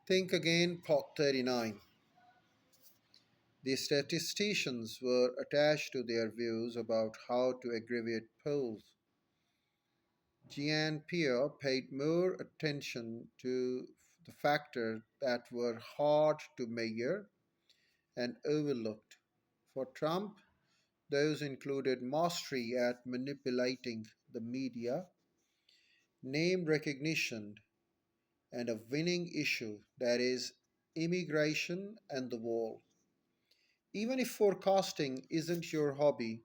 Think again, Pot 39. The statisticians were attached to their views about how to aggregate polls. Jean Pierre paid more attention to the factors that were hard to measure and overlooked. For Trump, those included mastery at manipulating the media, name recognition, and a winning issue, that is, immigration and the wall. Even if forecasting isn't your hobby,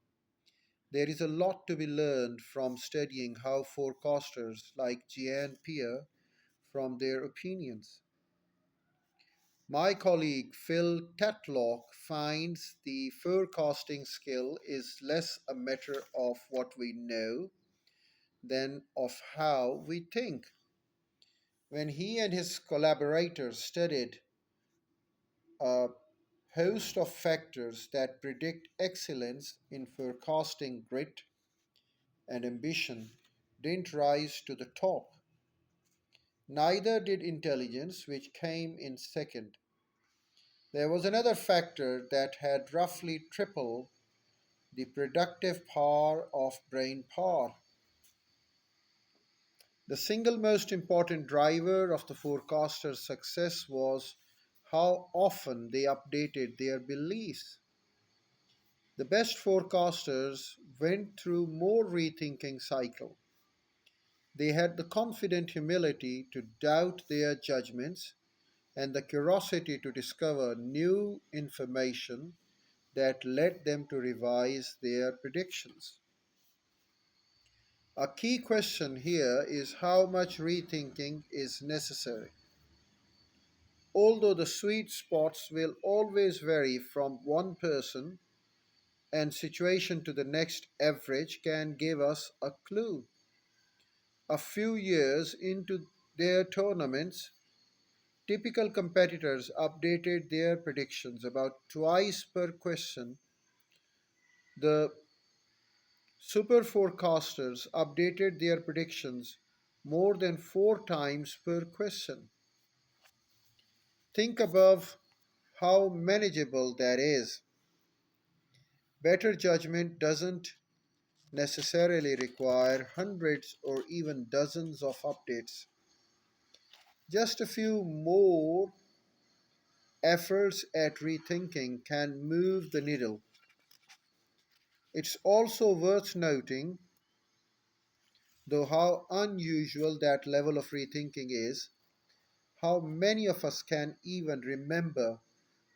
there is a lot to be learned from studying how forecasters like Jean Pierre from their opinions. My colleague Phil Tetlock finds the forecasting skill is less a matter of what we know than of how we think. When he and his collaborators studied a host of factors that predict excellence in forecasting, grit and ambition didn't rise to the top. Neither did intelligence, which came in second. There was another factor that had roughly triple the productive power of brain power. The single most important driver of the forecaster's success was how often they updated their beliefs. The best forecasters went through more rethinking cycle. They had the confident humility to doubt their judgments and the curiosity to discover new information that led them to revise their predictions. A key question here is how much rethinking is necessary. Although the sweet spots will always vary from one person and situation to the next, average can give us a clue. A few years into their tournaments, typical competitors updated their predictions about twice per question. The super forecasters updated their predictions more than four times per question. Think above how manageable that is. Better judgment doesn't necessarily require hundreds or even dozens of updates. Just a few more efforts at rethinking can move the needle. It's also worth noting, though, how unusual that level of rethinking is, how many of us can even remember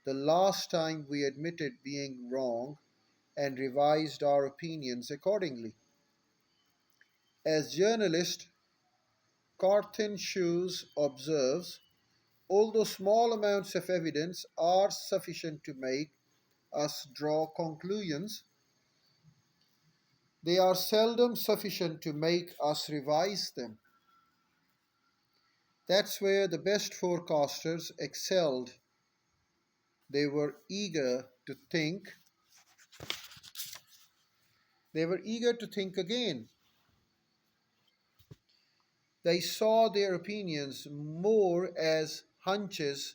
the last time we admitted being wrong and revised our opinions accordingly. As journalist Carthen Shoes observes, although small amounts of evidence are sufficient to make us draw conclusions, they are seldom sufficient to make us revise them. That's where the best forecasters excelled. They were eager to think, they were eager to think again. They saw their opinions more as hunches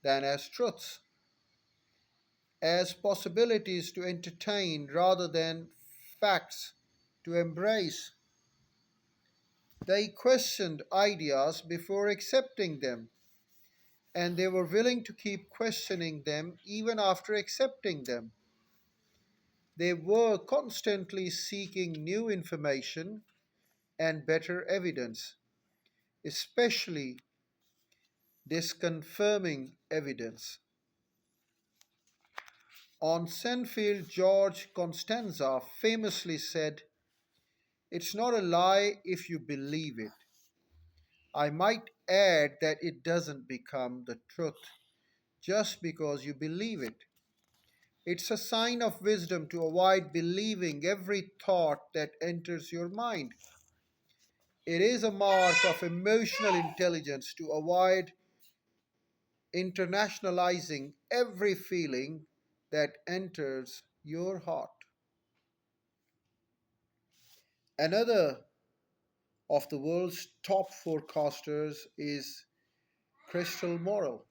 than as truths, as possibilities to entertain rather than facts to embrace. They questioned ideas before accepting them, and they were willing to keep questioning them even after accepting them. They were constantly seeking new information and better evidence, especially disconfirming evidence. On Seinfeld, George Costanza famously said, "It's not a lie if you believe it." I might add that it doesn't become the truth just because you believe it. It's a sign of wisdom to avoid believing every thought that enters your mind. It is a mark of emotional intelligence to avoid internationalizing every feeling that enters your heart. Another of the world's top forecasters is crystal moral.